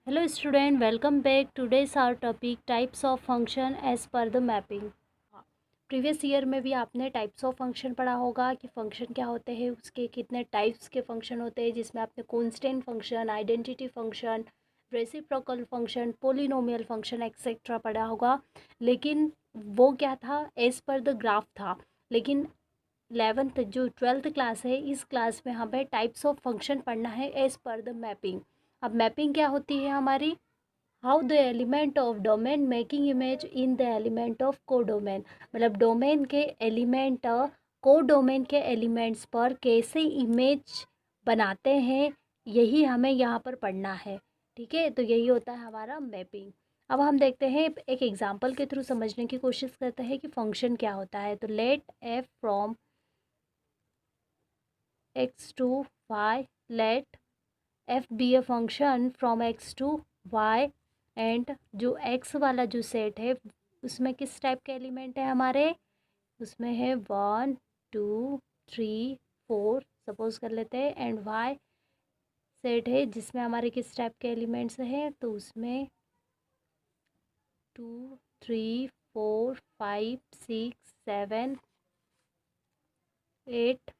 Hello student, welcome back. Today's our topic types of function as per the mapping. Previous year में भी आपने types of function पढ़ा होगा कि function क्या होते हैं, उसके कितने टाइप्स के फंक्शन होते हैं, जिसमें आपने constant function, identity function, reciprocal function, polynomial function etcetera पढ़ा होगा। लेकिन वो क्या था, एज पर द ग्राफ था। लेकिन 11th जो 12th क्लास है, इस क्लास में हमें टाइप्स ऑफ फंक्शन पढ़ना है एज पर द मैपिंग। अब मैपिंग क्या होती है हमारी, how the element of domain making image in the element of को डोमेन, मतलब डोमेन के एलिमेंट को डोमेन के एलिमेंट्स पर कैसे इमेज बनाते हैं, यही हमें यहाँ पर पढ़ना है। ठीक है, तो यही होता है हमारा मैपिंग। अब हम देखते हैं, एक एग्जांपल के थ्रू समझने की कोशिश करते हैं कि फंक्शन क्या होता है। तो let F from x to y, let f be a function from x to y, and जो x वाला जो सेट है उसमें किस टाइप के एलिमेंट है हमारे, उसमें है 1 2 3 4 सपोज कर लेते हैं। एंड y सेट है जिसमें हमारे किस टाइप के एलिमेंट्स हैं, तो उसमें 2 3 4 5 6 7 8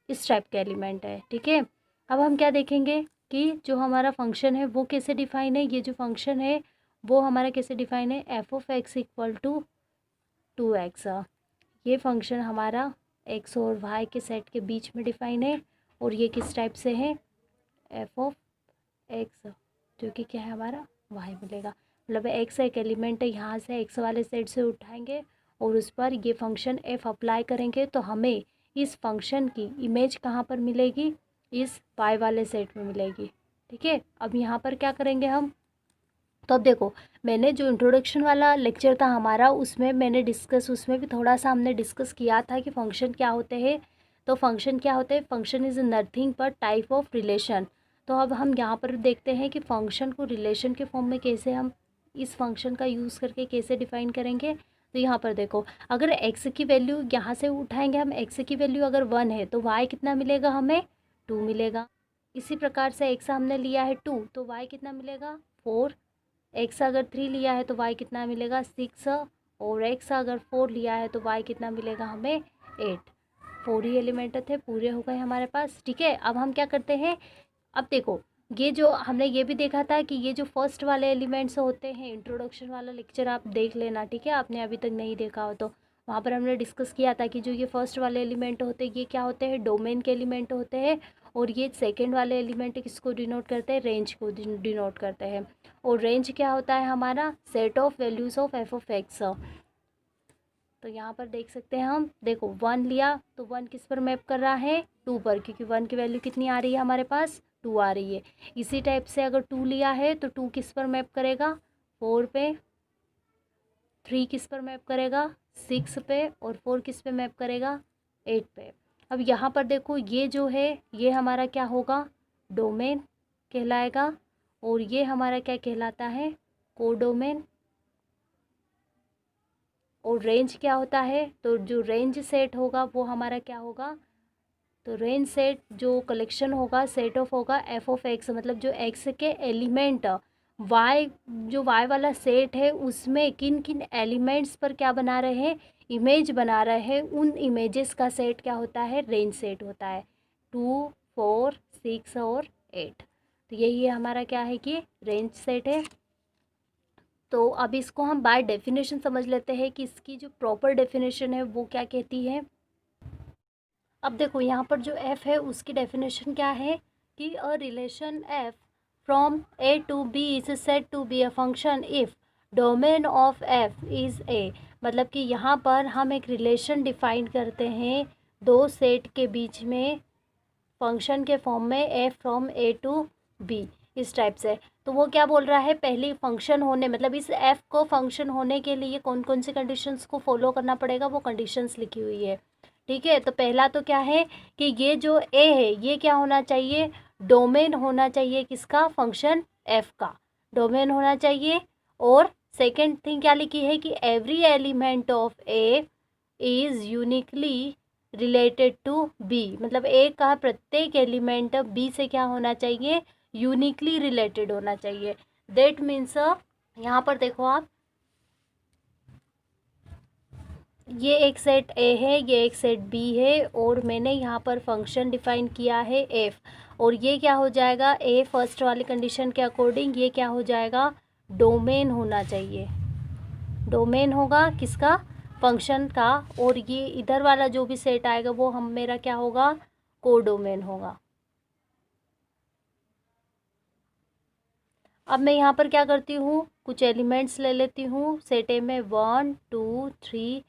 इस टाइप के एलिमेंट है। ठीक है, अब हम क्या देखेंगे कि जो हमारा फंक्शन है वो कैसे डिफाइन है। ये जो फंक्शन है वो हमारा कैसे डिफाइन है, F of X equal to 2x। ये फंक्शन हमारा एक्स और वाई के सेट के बीच में डिफाइन है। और ये किस टाइप से है, एफ ऑफ एक्स, जो कि क्या है हमारा वाई मिलेगा। मतलब एक्स एक एलिमेंट है, यहाँ से एक्स वाले सेट से उठाएंगे और उस पर ये फंक्शन एफ अप्लाई करेंगे, तो हमें इस फंक्शन की इमेज कहाँ पर मिलेगी, इस वाई वाले सेट में मिलेगी। ठीक है, अब यहाँ पर क्या करेंगे हम, तो अब देखो, मैंने जो इंट्रोडक्शन वाला लेक्चर था हमारा, उसमें मैंने डिस्कस, उसमें भी थोड़ा सा हमने डिस्कस किया था कि फंक्शन क्या होते हैं। तो फंक्शन क्या होते हैं, फंक्शन इज़ नथिंग पर टाइप ऑफ रिलेशन। तो अब हम यहाँ पर देखते हैं कि फंक्शन को रिलेशन के फॉर्म में कैसे हम इस फंक्शन का यूज़ करके कैसे डिफाइन करेंगे। तो यहाँ पर देखो, अगर x की वैल्यू यहाँ से उठाएंगे हम, x की वैल्यू अगर 1 है तो y कितना मिलेगा हमें, 2 मिलेगा। इसी प्रकार से x हमने लिया है 2, तो y कितना मिलेगा, 4। एक्स अगर 3 लिया है तो वाई कितना मिलेगा, 6। और एक्स अगर 4 लिया है तो वाई कितना मिलेगा हमें, 8। 4 ही एलिमेंट थे, पूरे हो गए हमारे पास। ठीक है, अब हम क्या करते हैं, अब देखो, ये जो हमने ये भी देखा था कि ये जो फर्स्ट वाले एलिमेंट्स होते हैं, इंट्रोडक्शन वाला लेक्चर आप देख लेना। ठीक है, आपने अभी तक नहीं देखा हो तो वहाँ पर हमने डिस्कस किया था कि जो ये फर्स्ट वाले एलिमेंट होते हैं ये क्या होते हैं, डोमेन के एलिमेंट होते हैं। और ये सेकेंड वाले एलिमेंट किसको डिनोट करते हैं, रेंज को डिनोट करते हैं। और रेंज क्या होता है हमारा, set of values of F of x. तो यहाँ पर देख सकते हैं हम, देखो 1 लिया तो 1 किस पर मैप कर रहा है, 2 पर, क्योंकि 1 की वैल्यू कितनी आ रही है हमारे पास, 2 आ रही है। इसी टाइप से अगर 2 लिया है तो 2 किस पर मैप करेगा, 4 पे। 3 किस पर मैप करेगा, 6 पे। और 4 किस पे मैप करेगा, 8 पे। अब यहाँ पर देखो, ये जो है ये हमारा क्या होगा, डोमेन कहलाएगा। और ये हमारा क्या कहलाता है, कोडोमेन। और रेंज क्या होता है, तो जो रेंज सेट होगा वो हमारा क्या होगा, तो रेंज सेट जो कलेक्शन होगा, सेट ऑफ होगा एफ ऑफ एक्स, मतलब जो एक्स के एलिमेंट वाई, जो वाई वाला सेट है उसमें किन किन एलिमेंट्स पर क्या बना रहे हैं, इमेज बना रहे हैं, उन इमेजेस का सेट क्या होता है, रेंज सेट होता है। 2 4 6 और 8, तो यही है हमारा क्या है कि रेंज सेट है। तो अब इसको हम बाय डेफिनेशन समझ लेते हैं कि इसकी जो प्रॉपर डेफिनेशन है वो क्या कहती है। अब देखो, यहाँ पर जो f है उसकी डेफिनेशन क्या है कि a relation f from a to b is said to be a function if domain of f is a। मतलब कि यहाँ पर हम एक रिलेशन डिफाइन करते हैं दो सेट के बीच में, फंक्शन के फॉर्म में f from a to b, इस टाइप से। तो वो क्या बोल रहा है, पहली फंक्शन होने, मतलब इस f को फंक्शन होने के लिए कौन कौन सी कंडीशंस को फॉलो करना पड़ेगा, वो कंडीशंस लिखी हुई है। ठीक है, तो पहला तो क्या है कि ये जो a है ये क्या होना चाहिए, डोमेन होना चाहिए किसका, फंक्शन f का डोमेन होना चाहिए। और सेकेंड थिंग क्या लिखी है कि every element of a is uniquely related to B, मतलब ए का प्रत्येक एलिमेंट बी से क्या होना चाहिए, यूनिकली रिलेटेड होना चाहिए। दैट मीन्स यहाँ पर देखो आप, ये एक सेट ए है, ये एक सेट बी है, और मैंने यहाँ पर फंक्शन डिफाइन किया है एफ, और ये क्या हो जाएगा, ए फर्स्ट वाली कंडीशन के अकॉर्डिंग ये क्या हो जाएगा, डोमेन होना चाहिए। डोमेन होगा किसका, फंक्शन का, और ये इधर वाला जो भी सेट आएगा वो हम मेरा क्या होगा, कोडोमेन होगा। अब मैं यहाँ पर क्या करती हूँ, कुछ एलिमेंट्स ले लेती हूँ सेट ए में, 1 2 3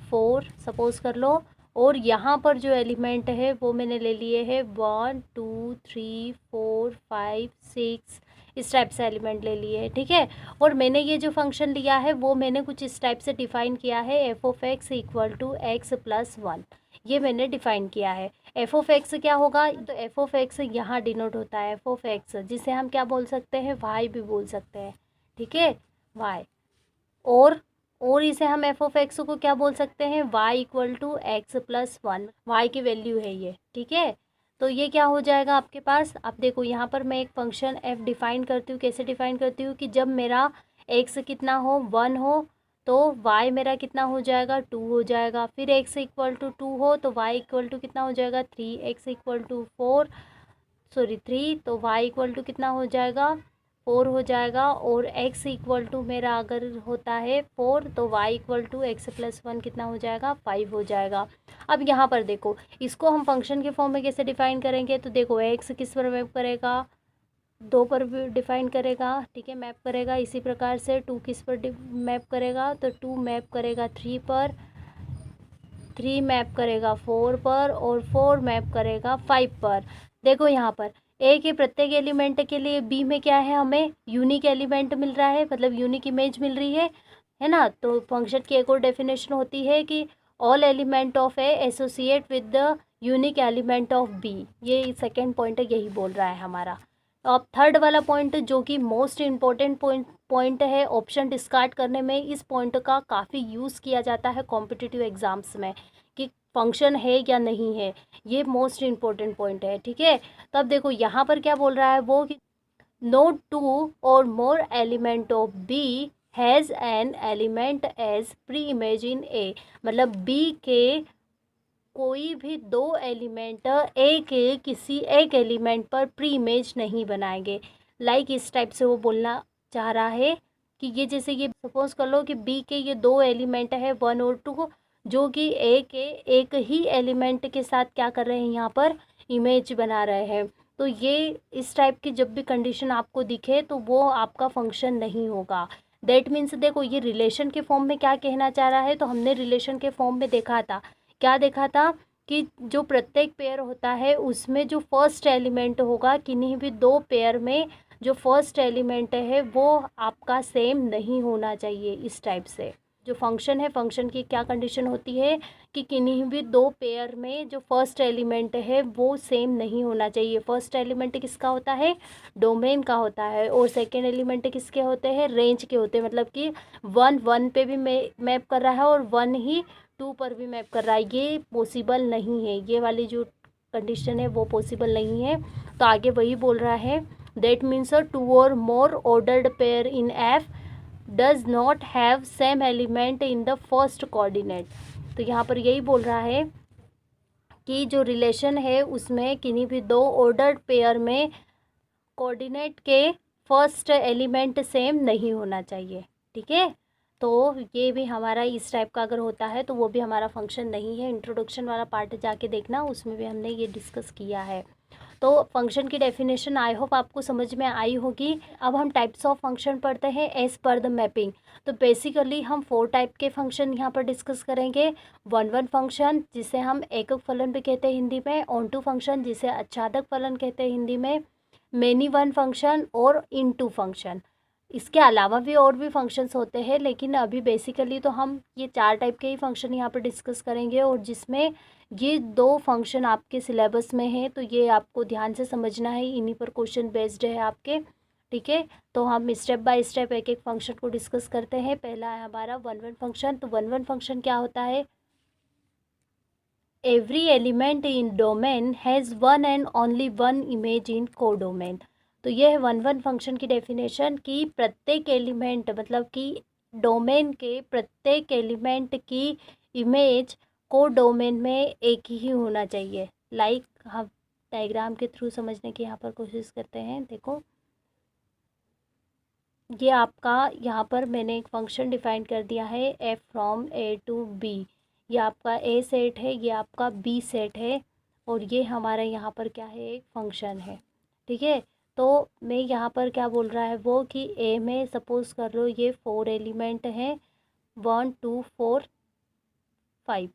4 सपोज कर लो, और यहाँ पर जो एलिमेंट है वो मैंने ले लिए है 1 2 3 4 5 6, इस टाइप से एलिमेंट ले लिए है, ठीक है। और मैंने ये जो फंक्शन लिया है वो मैंने कुछ इस टाइप से डिफाइन किया है, F of X equal to X plus 1, ये मैंने डिफाइन किया है। एफ ऑफ एक्स क्या होगा, तो एफ ऑफ एक्स यहाँ डिनोट होता है एफ ऑफ एक्स, जिसे हम क्या बोल सकते हैं, वाई भी बोल सकते हैं, ठीक है, वाई। और इसे हम एफ ऑफ एक्स को क्या बोल सकते हैं, Y equal to X plus 1, Y की वैल्यू है ये, ठीक है। तो ये क्या हो जाएगा आपके पास, अब देखो यहाँ पर मैं एक फंक्शन एफ डिफाइन करती हूँ, कैसे डिफाइन करती हूँ कि जब मेरा एक्स कितना हो, 1 हो, तो वाई मेरा कितना हो जाएगा, 2 हो जाएगा। फिर एक्स इक्वल टू 2 हो तो वाई इक्वल टू कितना हो जाएगा, 3, एक्स इक्वल टू 3, तो वाई इक्वल टू कितना हो जाएगा, 4 हो जाएगा। और x इक्वल टू मेरा अगर होता है 4, तो y equal to X plus 1 कितना हो जाएगा, 5 हो जाएगा। अब यहाँ पर देखो, इसको हम फंक्शन के फॉर्म में कैसे डिफाइन करेंगे, तो देखो x किस पर मैप करेगा, 2 पर भी डिफाइन करेगा, ठीक है, मैप करेगा। इसी प्रकार से 2 किस पर मैप करेगा, तो 2 मैप करेगा 3 पर, 3 मैप करेगा 4 पर, और 4 मैप करेगा 5 पर। देखो यहाँ पर ए के प्रत्येक एलिमेंट के लिए बी में क्या है, हमें यूनिक एलिमेंट मिल रहा है, मतलब यूनिक इमेज मिल रही है ना। तो फंक्शन की एक और डेफिनेशन होती है कि all element of A associate with the unique element of B, ये सेकेंड पॉइंट है, यही बोल रहा है हमारा। अब थर्ड वाला पॉइंट जो कि मोस्ट इम्पॉर्टेंट पॉइंट है ऑप्शन डिस्कार्ड करने में, इस पॉइंट का काफ़ी यूज़ किया जाता है कॉम्पिटिटिव एग्जाम्स में कि फंक्शन है या नहीं है, ये मोस्ट इम्पॉर्टेंट पॉइंट है, ठीक है। तब देखो यहाँ पर क्या बोल रहा है वो कि नो 2 और more element of B has an element as pre image in A, मतलब बी के कोई भी 2 एलिमेंट ए के किसी एक एलिमेंट पर प्री इमेज नहीं बनाएंगे। लाइक इस टाइप से वो बोलना चाह रहा है कि ये जैसे ये सपोज कर लो कि बी के ये 2 एलिमेंट है 1 और 2, जो कि ए के एक ही एलिमेंट के साथ क्या कर रहे हैं, यहाँ पर इमेज बना रहे हैं। तो ये इस टाइप की जब भी कंडीशन आपको दिखे तो वो आपका फंक्शन नहीं होगा। दैट मीन्स देखो ये रिलेशन के फॉर्म में क्या कहना चाह रहा है, तो हमने रिलेशन के फॉर्म में देखा था, क्या देखा था कि जो प्रत्येक पेयर होता है उसमें जो फर्स्ट एलिमेंट होगा, किन्हीं भी 2 पेयर में जो फर्स्ट एलिमेंट है वो आपका सेम नहीं होना चाहिए। इस टाइप से जो फंक्शन है, फंक्शन की क्या कंडीशन होती है कि किन्हीं भी 2 पेयर में जो फर्स्ट एलिमेंट है वो सेम नहीं होना चाहिए। फर्स्ट एलिमेंट किसका होता है, डोमेन का होता है, और सेकेंड एलिमेंट किसके होते हैं, रेंज के होते हैं, मतलब कि 1 1 पे भी मैप कर रहा है और 1 ही 2 पर भी मैप कर रहा है, ये पॉसिबल नहीं है, ये वाली जो कंडीशन है वो पॉसिबल नहीं है। तो आगे वही बोल रहा है, दैट मीन्स 2 और more ordered pair in F does not have same element in the first coordinate. तो यहाँ पर यही बोल रहा है कि जो रिलेशन है उसमें किन्हीं भी 2 ऑर्डर्ड पेयर में कोऑर्डिनेट के फर्स्ट एलिमेंट सेम नहीं होना चाहिए, ठीक है। तो ये भी हमारा इस टाइप का अगर होता है तो वो भी हमारा फंक्शन नहीं है। इंट्रोडक्शन वाला पार्ट जाके देखना, उसमें भी हमने ये डिस्कस किया है। तो फंक्शन की डेफिनेशन आई होप आपको समझ में आई होगी। अब हम टाइप्स ऑफ फंक्शन पढ़ते हैं एज पर द मैपिंग। तो बेसिकली हम 4 टाइप के फंक्शन यहाँ पर डिस्कस करेंगे। 1 फंक्शन जिसे हम एकक फलन भी कहते हैं हिंदी में, ऑन टू फंक्शन जिसे आच्छादक फलन कहते हैं हिंदी में, मेनी वन फंक्शन और इनटू फंक्शन। इसके अलावा भी और भी फंक्शंस होते हैं, लेकिन अभी बेसिकली तो हम ये 4 टाइप के ही फंक्शन यहाँ पर डिस्कस करेंगे, और जिसमें ये 2 फंक्शन आपके सिलेबस में है, तो ये आपको ध्यान से समझना है, इन्हीं पर क्वेश्चन बेस्ड है आपके, ठीक है। तो हम स्टेप बाय स्टेप एक एक फंक्शन को डिस्कस करते हैं। पहला है हमारा 1 फंक्शन। तो 1 फंक्शन क्या होता है, every element in domain has 1 and only 1 image in codomain. तो ये है वन वन फंक्शन की डेफिनेशन कि प्रत्येक एलिमेंट मतलब कि डोमेन के प्रत्येक एलिमेंट की इमेज को डोमेन में एक ही होना चाहिए। लाइक हम डायग्राम के थ्रू समझने की यहाँ पर कोशिश करते हैं। देखो ये आपका यहाँ पर मैंने एक फंक्शन डिफाइन कर दिया है F from A to B. ये आपका ए सेट है, ये आपका बी सेट है और ये हमारा यहाँ पर क्या है, एक फंक्शन है। ठीक है, तो मैं यहाँ पर क्या बोल रहा है वो कि ए में सपोज कर लो ये 4 एलिमेंट हैं, 1 2 4 5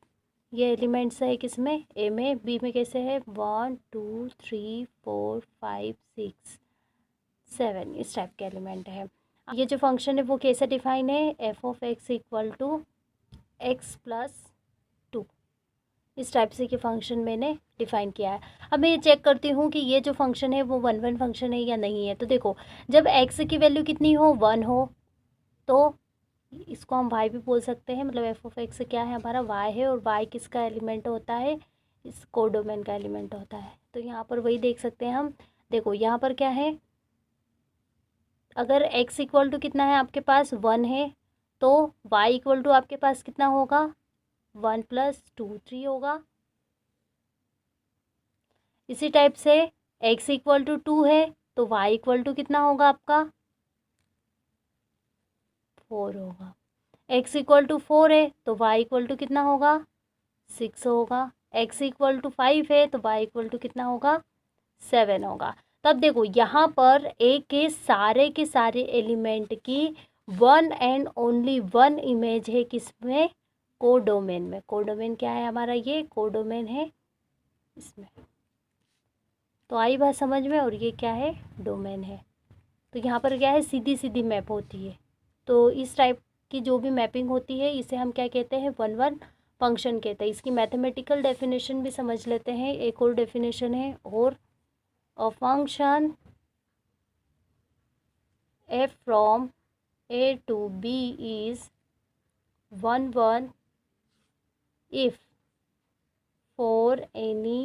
ये एलिमेंट्स है किसमें, ए में। बी में कैसे है 1 2 3 4 5 6 7 इस टाइप के एलिमेंट है। ये जो फंक्शन है वो कैसे डिफाइन है, F of X equal to X plus 2 इस टाइप से कि फंक्शन मैंने डिफाइन किया है। अब मैं ये चेक करती हूँ कि ये जो फंक्शन है वो वन वन फंक्शन है या नहीं है। तो देखो जब एक्स की वैल्यू कितनी हो 1 हो तो इसको हम y भी बोल सकते हैं, मतलब एफ ऑफ एक्स क्या है हमारा y है और y किसका एलिमेंट होता है, इस कोडोमेन का एलिमेंट होता है। तो यहाँ पर वही देख सकते हैं हम। देखो यहाँ पर क्या है, अगर x इक्वल टू कितना है आपके पास 1 है तो y इक्वल टू आपके पास कितना होगा 1 प्लस 2 3 होगा। इसी टाइप से x इक्वल टू 2 है तो y इक्वल टू कितना होगा आपका 4 होगा। x इक्वल टू 4 है तो y इक्वल टू कितना होगा 6 होगा। x इक्वल टू 5 है तो y इक्वल टू कितना होगा 7 होगा। तब देखो यहाँ पर ए के सारे एलिमेंट की one and only one image है किसमें, कोडोमेन में। कोडोमेन क्या है हमारा, ये कोडोमेन है इसमें। तो आई बात समझ में, और ये क्या है डोमेन है। तो यहाँ पर क्या है सीधी सीधी मैप होती है। तो इस टाइप की जो भी मैपिंग होती है इसे हम क्या कहते हैं, वन वन फंक्शन कहते हैं। इसकी मैथमेटिकल डेफिनेशन भी समझ लेते हैं। एक और डेफिनेशन है, और a function f from a to b is 1 1 if for any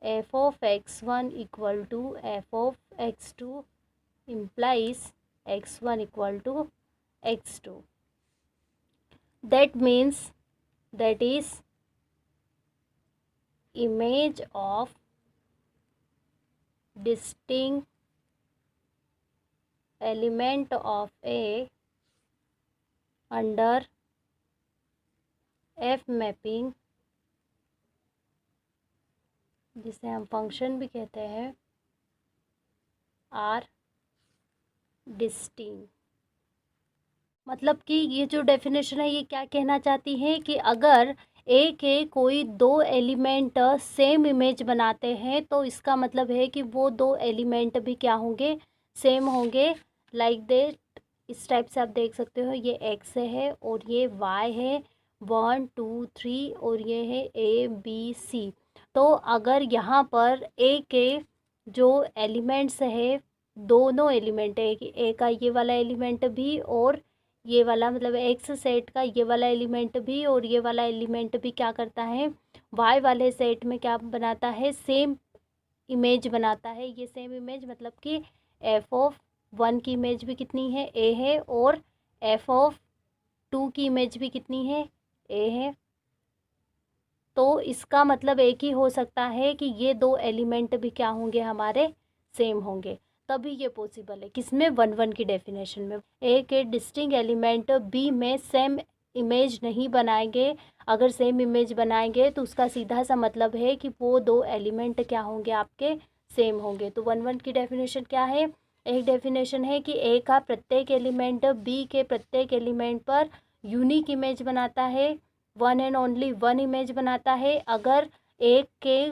f of x1 equal to f of x2 implies x1 equal to x2. That means that is image of distinct element of A under F mapping, जिसे हम function भी कहते हैं, are distinct. मतलब कि ये जो definition है ये क्या कहना चाहती है कि अगर ए के कोई दो एलिमेंट सेम इमेज बनाते हैं तो इसका मतलब है कि वो दो एलिमेंट भी क्या होंगे, सेम होंगे। लाइक दैट इस टाइप से आप देख सकते हो, ये एक्स है और ये वाई है 1 2 3 और ये है ए बी सी। तो अगर यहाँ पर ए के जो एलिमेंट्स है, दोनों एलिमेंट है कि ए का ये वाला एलिमेंट भी और ये वाला, मतलब एक्स सेट का ये वाला एलिमेंट भी और ये वाला एलिमेंट भी क्या करता है, वाई वाले सेट में क्या बनाता है, सेम इमेज बनाता है। ये सेम इमेज मतलब कि एफ ऑफ 1 की इमेज भी कितनी है, ए है, और एफ ऑफ 2 की इमेज भी कितनी है, ए है। तो इसका मतलब एक ही हो सकता है कि ये दो एलिमेंट भी क्या होंगे, हमारे सेम होंगे। तभी ये पॉसिबल है किसमें, वन वन की डेफिनेशन में। ए के डिस्टिंक्ट एलिमेंट बी में सेम इमेज नहीं बनाएंगे। अगर सेम इमेज बनाएंगे तो उसका सीधा सा मतलब है कि वो दो एलिमेंट क्या होंगे, आपके सेम होंगे। तो वन वन की डेफिनेशन क्या है, एक डेफिनेशन है कि ए का प्रत्येक एलिमेंट बी के प्रत्येक एलिमेंट पर यूनिक इमेज बनाता है, one and only one image बनाता है। अगर एक के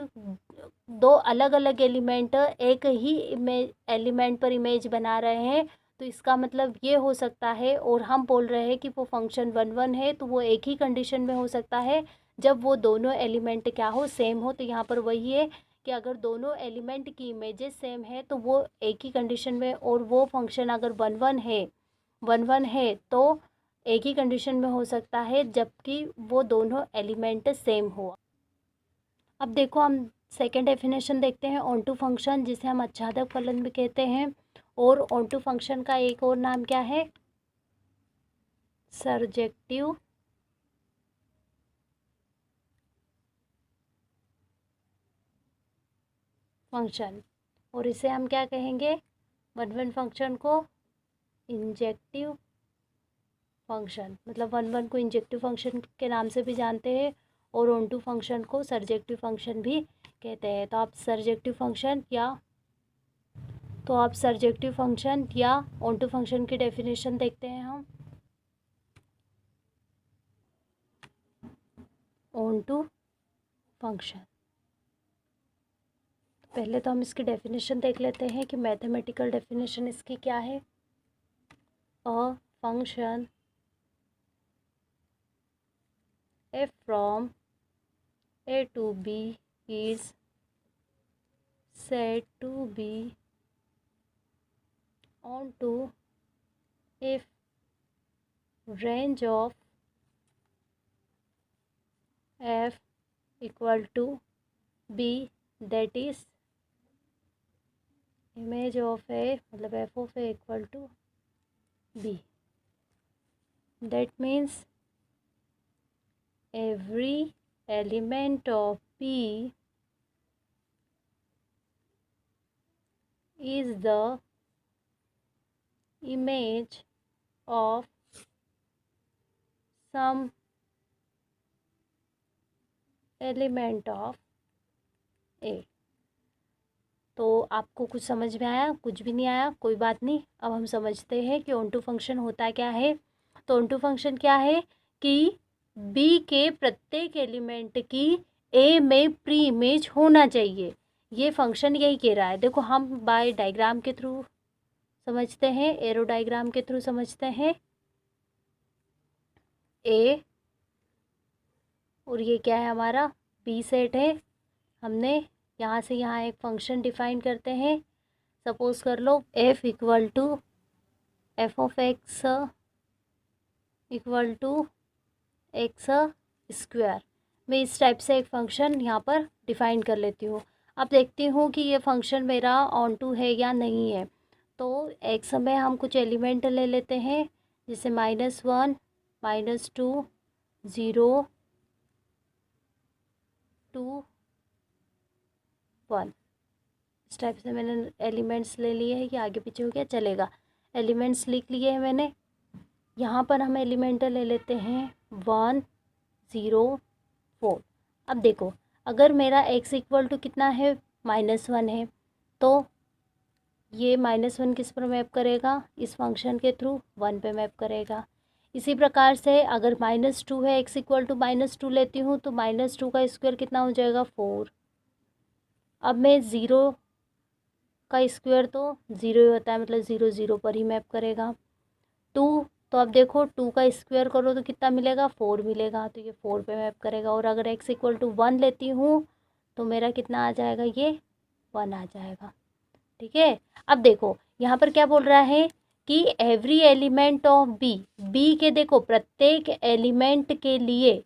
दो अलग अलग एलिमेंट एक ही एलिमेंट पर इमेज बना रहे हैं तो इसका मतलब ये हो सकता है, और हम बोल रहे हैं कि वो फंक्शन वन वन है, तो वो एक ही कंडीशन में हो सकता है जब वो दोनों एलिमेंट क्या हो, सेम हो। तो यहाँ पर वही है कि अगर दोनों एलिमेंट की इमेजेस सेम है तो वो एक ही कंडीशन में, और वो फंक्शन अगर वन वन है तो एक ही कंडीशन में हो सकता है जबकि वो दोनों एलिमेंट सेम हो। अब देखो हम सेकेंड डेफिनेशन देखते हैं ऑन टू फंक्शन, जिसे हम आच्छादक फलन भी कहते हैं। और ऑन टू फंक्शन का एक और नाम क्या है? Surjective function. और इसे हम क्या कहेंगे? वन वन फंक्शन को इंजेक्टिव फंक्शन, मतलब वन वन को इंजेक्टिव फंक्शन के नाम से भी जानते हैं और ऑन टू फंक्शन को सर्जेक्टिव फंक्शन भी कहते हैं। तो आप सर्जेक्टिव फंक्शन या ऑन टू फंक्शन की डेफिनेशन देखते हैं हम। ऑन टू फंक्शन, पहले तो हम इसकी डेफिनेशन देख लेते हैं कि मैथमेटिकल डेफिनेशन इसकी क्या है। A function f from a to b is said to be onto if range of f equal to b, that is image of a, मतलब f of a equal to b. That means every element of P is the image of some element of A। तो आपको कुछ समझ में आया? कुछ भी नहीं आया? कोई बात नहीं। अब हम समझते हैं कि ऑन टू फंक्शन होता क्या है। तो ऑन टू फंक्शन क्या है कि बी के प्रत्येक एलिमेंट की ए में प्री इमेज होना चाहिए। ये फंक्शन यही कह रहा है। देखो, हम बाय डायग्राम के थ्रू समझते हैं, एरो डायग्राम के थ्रू समझते हैं। ए और ये क्या है? हमारा बी सेट है। हमने यहाँ से यहाँ एक फंक्शन डिफाइन करते हैं। सपोज कर लो f equal to F of X equal to X square. मैं इस टाइप से एक फ़ंक्शन यहाँ पर डिफ़ाइन कर लेती हूँ। अब देखती हूँ कि ये फंक्शन मेरा ऑन टू है या नहीं है। तो एक्स में हम कुछ एलिमेंट ले लेते हैं, जैसे -1, -2, 0, 2, 1। इस टाइप से मैंने एलिमेंट्स ले लिए हैं। कि आगे पीछे हो गया चलेगा। एलिमेंट्स लिख लिए हैं मैंने। यहाँ पर हम एलिमेंट ले लेते हैं 1, 0, 4। अब देखो, अगर मेरा x इक्वल टू कितना है? -1 है, तो ये -1 किस पर मैप करेगा? इस फंक्शन के थ्रू 1 पे मैप करेगा। इसी प्रकार से अगर -2 है, x इक्वल टू -2 लेती हूँ तो -2 का स्क्वायर कितना हो जाएगा? 4। अब मैं 0 का स्क्वायर तो 0 ही होता है, मतलब 0, 0 पर ही मैप करेगा। 2, तो अब देखो 2 का स्क्वायर करो तो कितना मिलेगा? 4 मिलेगा, तो ये 4 पे मैप करेगा। और अगर x इक्वल टू 1 लेती हूँ तो मेरा कितना आ जाएगा? ये 1 आ जाएगा। ठीक है। अब देखो यहाँ पर क्या बोल रहा है कि एवरी एलिमेंट ऑफ बी के, देखो प्रत्येक एलिमेंट के लिए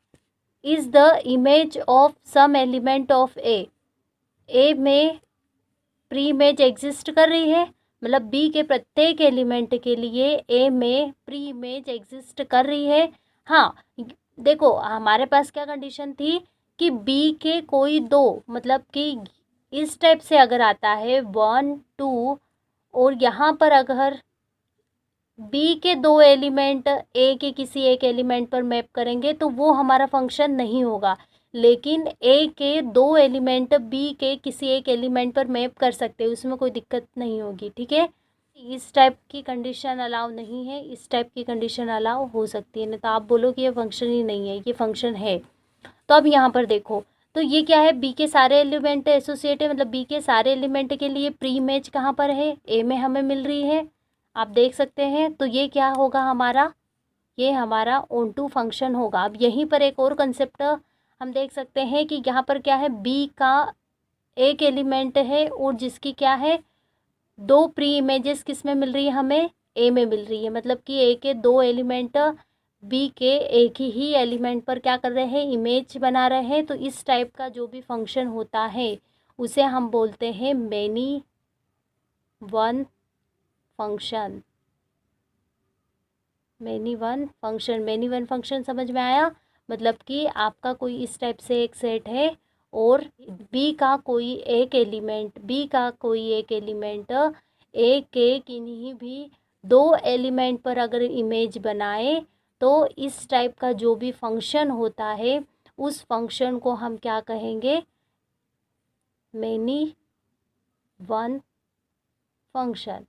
is the image of some element of A में प्री इमेज एग्जिस्ट कर रही है। मतलब बी के प्रत्येक एलिमेंट के लिए ए में प्री इमेज एग्जिस्ट कर रही है। हाँ, देखो हमारे पास क्या कंडीशन थी कि बी के कोई दो, मतलब कि इस टाइप से अगर आता है 1, 2 और यहाँ पर अगर बी के दो एलिमेंट ए के किसी एक एलिमेंट पर मैप करेंगे तो वो हमारा फंक्शन नहीं होगा। लेकिन ए के दो एलिमेंट बी के किसी एक एलिमेंट पर मैप कर सकते हैं, उसमें कोई दिक्कत नहीं होगी। ठीक है। इस टाइप की कंडीशन अलाउ नहीं है, इस टाइप की कंडीशन अलाउ हो सकती है। नहीं तो आप बोलो कि ये फंक्शन ही नहीं है, ये फंक्शन है। तो अब यहाँ पर देखो, तो ये क्या है? बी के सारे एलिमेंट एसोसिएट है, मतलब बी के सारे एलिमेंट के लिए प्री इमेज कहाँ पर है? ए में हमें मिल रही है, आप देख सकते हैं। तो ये क्या होगा हमारा? ये हमारा ऑन टू फंक्शन होगा। अब यहीं पर एक और कंसेप्ट हम देख सकते हैं कि यहाँ पर क्या है? बी का एक एलिमेंट है और जिसकी क्या है? दो प्री इमेजेस किस में मिल रही है हमें? ए में मिल रही है। मतलब कि ए के दो एलिमेंट बी के एक ही एलिमेंट पर क्या कर रहे हैं? इमेज बना रहे हैं। तो इस टाइप का जो भी फंक्शन होता है उसे हम बोलते हैं many one function. Many one function समझ में आया? मतलब कि आपका कोई इस टाइप से एक सेट है और बी का कोई एक एलिमेंट ए के किन्हीं भी दो एलिमेंट पर अगर इमेज बनाए तो इस टाइप का जो भी फंक्शन होता है उस फंक्शन को हम क्या कहेंगे? Many one function.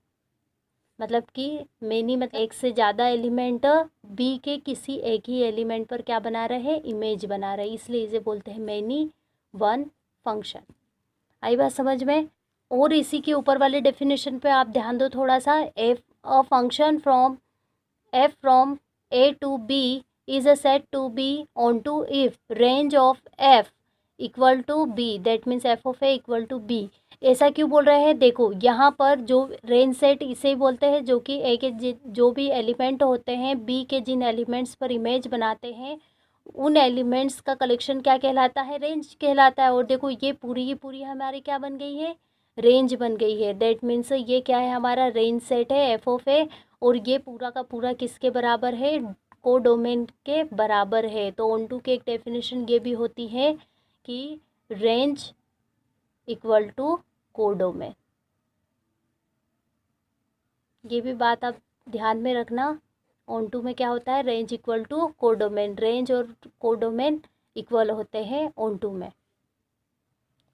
मतलब कि मैनी मतलब एक से ज़्यादा एलिमेंट बी के किसी एक ही एलिमेंट पर क्या बना रहे? इमेज बना रहे, इसलिए इसे बोलते हैं मैनी वन फंक्शन। आई बात समझ में? और इसी के ऊपर वाले डेफिनेशन पे आप ध्यान दो थोड़ा सा। F a function from A to B is a set to B onto if range of F equal to B, that means F of A equal to B. ऐसा क्यों बोल रहे हैं? देखो यहाँ पर जो रेंज सेट इसे ही बोलते हैं, जो कि ए के जो भी एलिमेंट होते हैं बी के जिन एलिमेंट्स पर इमेज बनाते हैं उन एलिमेंट्स का कलेक्शन क्या कहलाता है? रेंज कहलाता है। और देखो ये पूरी की पूरी हमारी क्या बन गई है? रेंज बन गई है। दैट मीन्स ये क्या है? हमारा रेंज सेट है एफ ऑफ ए, और ये पूरा का पूरा किसके बराबर है? कोडोमेन के बराबर है। तो ऑन टू की एक डेफिनेशन ये भी होती है कि रेंज इक्वल टू कोडोमेन। ये भी बात आप ध्यान में रखना। ऑन टू में क्या होता है? Range equal to codomain. Range और कोडोमेन इक्वल होते हैं ऑन टू में।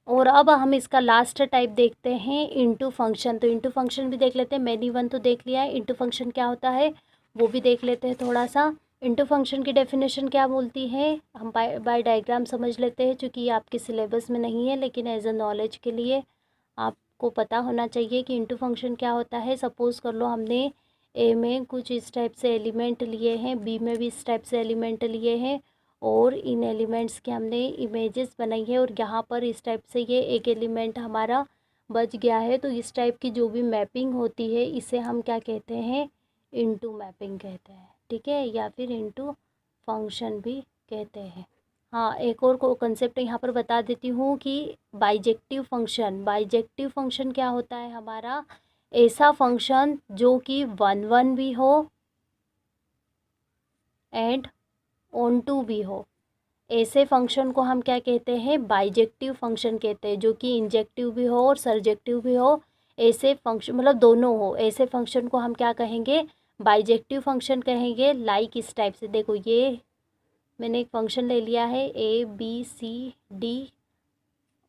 और अब हम इसका लास्ट टाइप देखते हैं, इनटू फंक्शन। तो इनटू फंक्शन भी देख लेते हैं। मैनी वन तो देख लिया है, इनटू फंक्शन क्या होता है वो भी देख लेते हैं थोड़ा सा। इनटू फंक्शन की डेफिनेशन क्या बोलती है हम बाय डायग्राम समझ लेते हैं, क्योंकि ये आपके सिलेबस में नहीं है, लेकिन एज अ नॉलेज के लिए आपको पता होना चाहिए कि इनटू फंक्शन क्या होता है। सपोज़ कर लो हमने ए में कुछ इस टाइप से एलिमेंट लिए हैं, बी में भी इस टाइप से एलिमेंट लिए हैं, और इन एलिमेंट्स के हमने इमेजेस बनाई है, और यहाँ पर इस टाइप से ये एक एलिमेंट हमारा बच गया है। तो इस टाइप की जो भी मैपिंग होती है इसे हम क्या कहते हैं? इनटू मैपिंग कहते हैं, ठीक है, या फिर इनटू फंक्शन भी कहते हैं। हाँ, एक और को कंसेप्ट यहाँ पर बता देती हूँ कि बाइजेक्टिव फंक्शन क्या होता है हमारा? ऐसा फंक्शन जो कि वन वन भी हो एंड ऑन टू भी हो, ऐसे फंक्शन को हम क्या कहते हैं? बाइजेक्टिव फंक्शन कहते हैं। जो कि इंजेक्टिव भी हो और सरजेक्टिव भी हो, ऐसे फंक्शन मतलब दोनों हो, ऐसे फंक्शन को हम क्या कहेंगे? बाइजेक्टिव फंक्शन कहेंगे। लाइक इस टाइप से देखो, ये मैंने एक फंक्शन ले लिया है ए बी सी डी,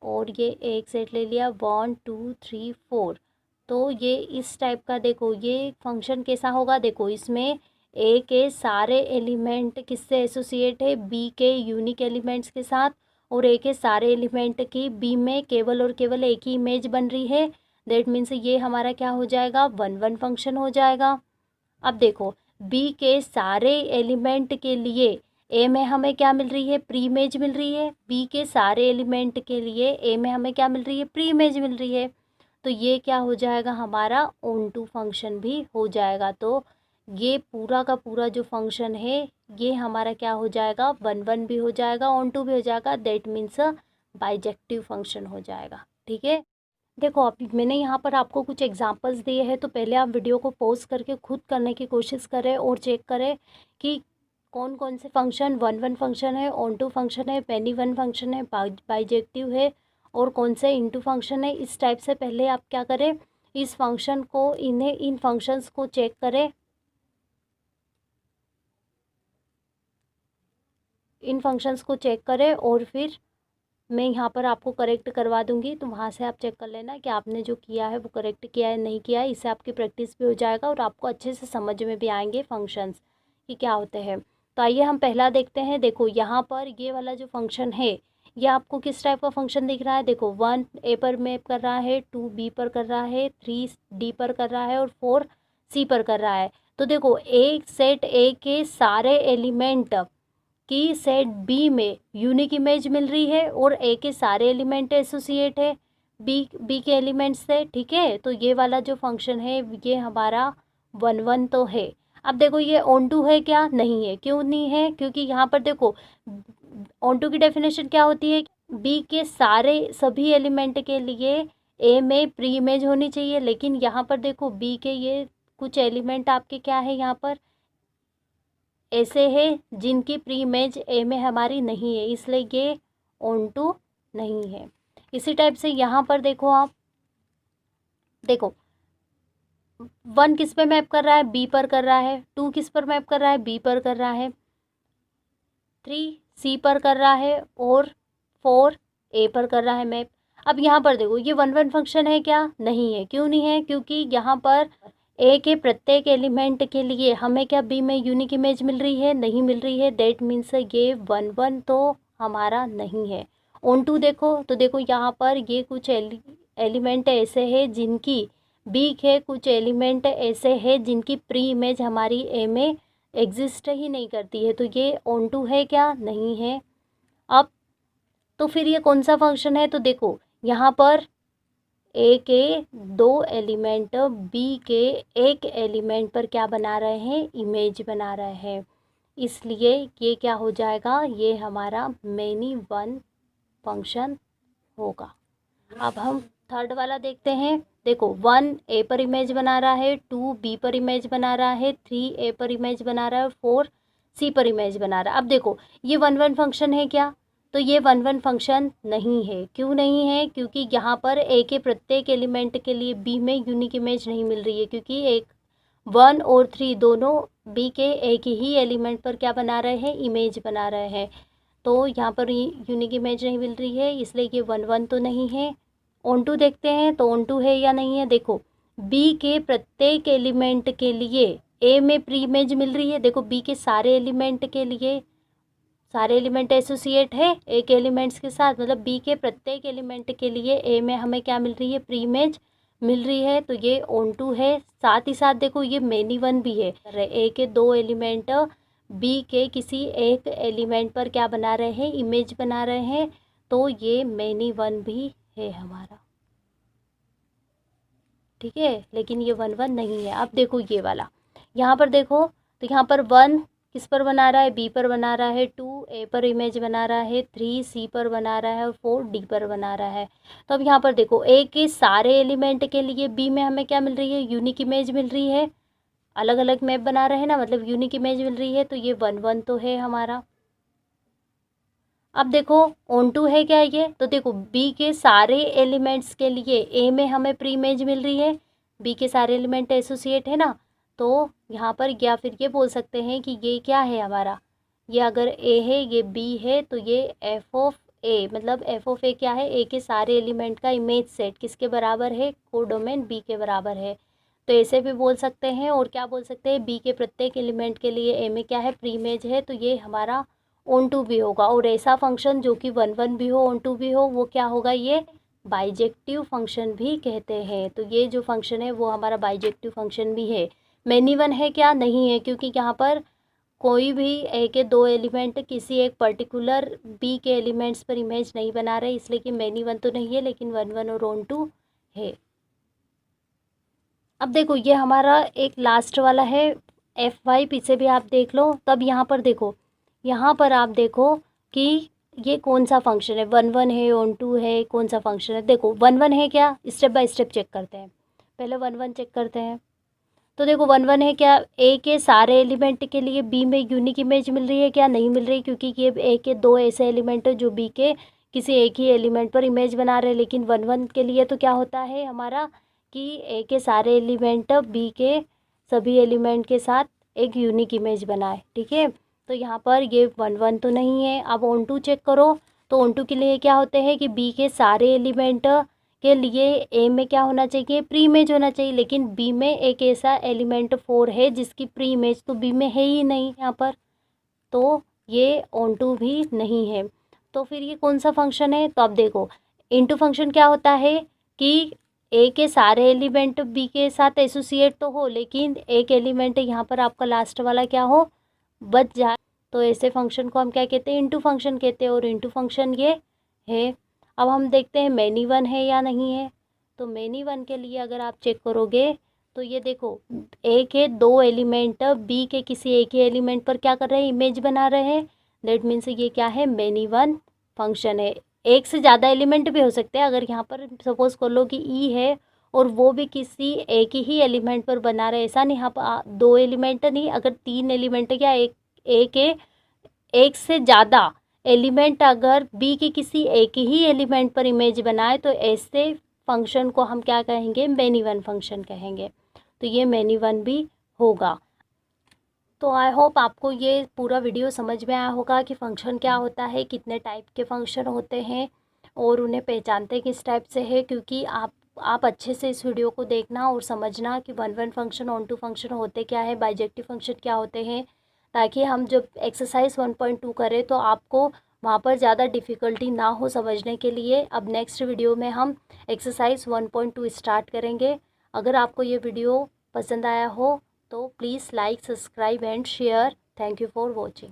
और ये एक सेट ले लिया 1 2 3 4। तो ये इस टाइप का देखो ये फंक्शन कैसा होगा? देखो इसमें ए के सारे एलिमेंट किससे एसोसिएट है? बी के यूनिक एलिमेंट्स के साथ, और ए के सारे एलिमेंट की बी में केवल और केवल एक ही इमेज बन रही है। दैट मीन्स ये हमारा क्या हो जाएगा? वन वन फंक्शन हो जाएगा। अब देखो बी के सारे एलिमेंट के लिए ए में हमें क्या मिल रही है? प्री इमेज मिल रही है। बी के सारे एलिमेंट के लिए ए में हमें क्या मिल रही है? प्री इमेज मिल रही है। तो ये क्या हो जाएगा? हमारा ऑन टू फंक्शन भी हो जाएगा। तो ये पूरा का पूरा जो फंक्शन है ये हमारा क्या हो जाएगा? वन वन भी हो जाएगा, ऑन टू भी हो जाएगा। दैट मीन्स बाइजेक्टिव फंक्शन हो जाएगा, ठीक है। देखो अब मैंने यहाँ पर आपको कुछ एग्जांपल्स दिए हैं, तो पहले आप वीडियो को पॉज करके खुद करने की कोशिश करें और चेक करें कि कौन कौन से फंक्शन वन वन फंक्शन है, ऑन टू फंक्शन है, मैनी वन फंक्शन है, बाइजेक्टिव है, और कौन से इनटू फंक्शन है। इस टाइप से पहले आप क्या करें? इस फंक्शन को इन फंक्शंस को चेक करें, इन फंक्शंस को चेक करें, और फिर मैं यहाँ पर आपको करेक्ट करवा दूँगी, तो वहाँ से आप चेक कर लेना कि आपने जो किया है वो करेक्ट किया है नहीं किया है। इससे आपकी प्रैक्टिस भी हो जाएगा और आपको अच्छे से समझ में भी आएंगे फंक्शंस कि क्या होते हैं। तो आइए हम पहला देखते हैं। देखो यहाँ पर ये वाला जो फंक्शन है ये आपको किस टाइप का फंक्शन दिख रहा है? देखो 1 ए पर मैप कर रहा है, 2 बी पर कर रहा है, 3 डी पर कर रहा है, और 4 सी पर कर रहा है। तो देखो एक सेट ए के सारे एलिमेंट की सेट बी में यूनिक इमेज मिल रही है, और ए के सारे एलिमेंट एसोसिएट है बी के एलिमेंट्स से, ठीक है। तो ये वाला जो फंक्शन है ये हमारा वन वन तो है। अब देखो ये ऑन टू है क्या? नहीं है। क्यों नहीं है? क्योंकि यहाँ पर देखो ऑन टू की डेफिनेशन क्या होती है? बी के सभी एलिमेंट के लिए ए में प्री इमेज होनी चाहिए, लेकिन यहाँ पर देखो बी के ये कुछ एलिमेंट आपके क्या है यहाँ पर ऐसे है जिनकी प्री इमेज ए में हमारी नहीं है, इसलिए ये ऑन टू नहीं है। इसी टाइप से यहाँ पर देखो आप, देखो 1 किस पे मैप कर रहा है, बी पर कर रहा है, 2 किस पर मैप कर रहा है, बी पर कर रहा है, 3 सी पर कर रहा है और 4 ए पर कर रहा है मैप। अब यहाँ पर देखो ये 1 1 फंक्शन है क्या, नहीं है। क्यों नहीं है, क्योंकि यहाँ पर ए के प्रत्येक एलिमेंट के लिए हमें क्या बी में यूनिक इमेज मिल रही है, नहीं मिल रही है। डेट मीन्स ये 1 1 तो हमारा नहीं है। ऑन टू देखो तो देखो यहाँ पर ये कुछ एलिमेंट ऐसे हैं जिनकी बी के कुछ एलिमेंट ऐसे हैं जिनकी प्री इमेज हमारी ए में एग्जिस्ट ही नहीं करती है, तो ये ऑन टू है क्या, नहीं है। अब तो फिर ये कौन सा फंक्शन है, तो देखो यहाँ पर ए के 2 एलिमेंट बी के एक एलिमेंट पर क्या बना रहे हैं, इमेज बना रहे हैं, इसलिए ये क्या हो जाएगा, ये हमारा मेनी वन फंक्शन होगा। अब हम थर्ड वाला देखते हैं। देखो 1 ए पर इमेज बना रहा है, 2 बी पर इमेज बना रहा है, 3 ए पर इमेज बना रहा है, 4 सी पर इमेज बना रहा है। अब देखो ये 1 1 फंक्शन है क्या, तो ये 1 1 फंक्शन नहीं है। क्यों नहीं है, क्योंकि यहाँ पर ए के प्रत्येक एलिमेंट के लिए बी में यूनिक इमेज नहीं मिल रही है, क्योंकि 1 और 3 दोनों बी के एक ही एलिमेंट पर क्या बना रहे हैं, इमेज बना रहे हैं, तो यहाँ पर यूनिक इमेज नहीं मिल रही है, इसलिए ये 1 1 तो नहीं है। ऑन टू देखते हैं तो ऑन टू है या नहीं है। देखो बी के प्रत्येक एलिमेंट के लिए ए में प्री इमेज मिल रही है। देखो बी के सारे एलिमेंट के लिए सारे एलिमेंट एसोसिएट है एक एलिमेंट्स के साथ, मतलब बी के प्रत्येक एलिमेंट के लिए ए में हमें क्या मिल रही है, प्री इमेज मिल रही है, तो ये ऑन टू है। साथ ही साथ देखो ये मेनी वन भी है। ए के 2 एलिमेंट बी के किसी एक एलिमेंट पर क्या बना रहे हैं, इमेज बना रहे हैं, तो ये मेनी वन भी है हमारा, ठीक है। लेकिन ये 1 1 नहीं है। अब देखो ये वाला, यहाँ पर देखो तो यहाँ पर 1 किस पर बना रहा है, बी पर बना रहा है, 2 ए पर इमेज बना रहा है, 3 सी पर बना रहा है और 4 डी पर बना रहा है। तो अब यहाँ पर देखो ए के सारे एलिमेंट के लिए बी में हमें क्या मिल रही है, यूनिक इमेज मिल रही है। अलग अलग मैप बना रहे हैं ना, मतलब यूनिक इमेज मिल रही है, तो ये 1 1 तो है हमारा। अब देखो ऑन टू है क्या ये, तो देखो बी के सारे एलिमेंट्स के लिए ए में हमें प्री इमेज मिल रही है, बी के सारे एलिमेंट एसोसिएट है ना, तो यहाँ पर या फिर ये बोल सकते हैं कि ये क्या है हमारा, ये अगर ए है ये बी है, तो ये एफ ऑफ ए, मतलब एफ ऑफ ए क्या है, ए के सारे एलिमेंट का इमेज सेट किसके बराबर है, कोडोमेन बी के बराबर है। तो ऐसे भी बोल सकते हैं, और क्या बोल सकते हैं, बी के प्रत्येक एलिमेंट के लिए ए में क्या है, प्री इमेज है, तो ये हमारा ऑन टू भी होगा। और ऐसा फंक्शन जो कि 1 1 भी हो, ऑन टू भी हो, वो क्या होगा, ये बाइजेक्टिव फंक्शन भी कहते हैं। तो ये जो फंक्शन है वो हमारा बाइजेक्टिव फंक्शन भी है। मैनी वन है क्या, नहीं है, क्योंकि यहाँ पर कोई भी ए के 2 एलिमेंट किसी एक पर्टिकुलर बी के एलिमेंट्स पर इमेज नहीं बना रहे, इसलिए कि मैनी वन तो नहीं है, लेकिन 1 1 और ऑन टू है। अब देखो ये हमारा एक लास्ट वाला है एफ वाई, पीछे भी आप देख लो। तब यहाँ पर देखो, यहाँ पर आप देखो कि ये कौन सा फंक्शन है, 1 1 है, ऑन टू है, कौन सा फंक्शन है। देखो 1 1 है क्या, स्टेप बाय स्टेप चेक करते हैं। पहले 1 1 चेक करते हैं। तो देखो 1 1 है क्या, ए के सारे एलिमेंट के लिए बी में यूनिक इमेज मिल रही है क्या, नहीं मिल रही, क्योंकि ये ए के 2 ऐसे एलिमेंट है जो बी के किसी एक ही एलिमेंट पर इमेज बना रहे हैं। लेकिन 1 1 के लिए तो क्या होता है हमारा कि ए के सारे एलिमेंट बी के सभी एलिमेंट के साथ एक यूनिक इमेज बनाए, ठीक है। तो यहाँ पर ये 1 1 तो नहीं है। अब ऑन टू चेक करो, तो ऑन टू के लिए क्या होते हैं कि बी के सारे एलिमेंट के लिए ए में क्या होना चाहिए, प्री इमेज होना चाहिए, लेकिन बी में एक ऐसा एलिमेंट 4 है जिसकी प्री इमेज तो बी में है ही नहीं यहाँ पर, तो ये ऑन टू भी नहीं है। तो फिर ये कौन सा फंक्शन है, तो अब देखो इनटू फंक्शन क्या होता है कि ए के सारे एलिमेंट बी के साथ एसोसिएट तो हो, लेकिन एक एलिमेंट यहाँ पर आपका लास्ट वाला क्या हो, बच जाए, तो ऐसे फंक्शन को हम क्या कहते हैं, इनटू फंक्शन कहते हैं। और इनटू फंक्शन ये है। अब हम देखते हैं मैनी वन है या नहीं है। तो मैनी वन के लिए अगर आप चेक करोगे तो ये देखो ए के 2 एलिमेंट बी के किसी एक ही एलिमेंट पर क्या कर रहे हैं, इमेज बना रहे हैं। दैट मीन्स ये क्या है, मैनी वन फंक्शन है। एक से ज़्यादा एलिमेंट भी हो सकते हैं। अगर यहाँ पर सपोज कर लो कि ई है और वो भी किसी एक ही एलिमेंट पर बना रहे, ऐसा नहीं, यहाँ पर दो एलिमेंट नहीं, अगर तीन एलिमेंट है या एक से ज़्यादा एलिमेंट अगर बी के किसी एक ही एलिमेंट पर इमेज बनाए तो ऐसे फंक्शन को हम क्या कहेंगे, मैनी वन फंक्शन कहेंगे। तो ये मैनी वन भी होगा। तो आई होप आपको ये पूरा वीडियो समझ में आया होगा कि फ़ंक्शन क्या होता है, कितने टाइप के फ़ंक्शन होते हैं और उन्हें पहचानते किस टाइप से है। क्योंकि आप अच्छे से इस वीडियो को देखना और समझना कि one one function, onto function होते क्या है, बाइजेक्टिव फंक्शन क्या होते हैं, ताकि हम जब एक्सरसाइज 1.2 करें तो आपको वहाँ पर ज़्यादा डिफ़िकल्टी ना हो समझने के लिए। अब नेक्स्ट वीडियो में हम एक्सरसाइज 1.2 स्टार्ट करेंगे। अगर आपको ये वीडियो पसंद आया हो तो please like, subscribe and share. Thank you for watching.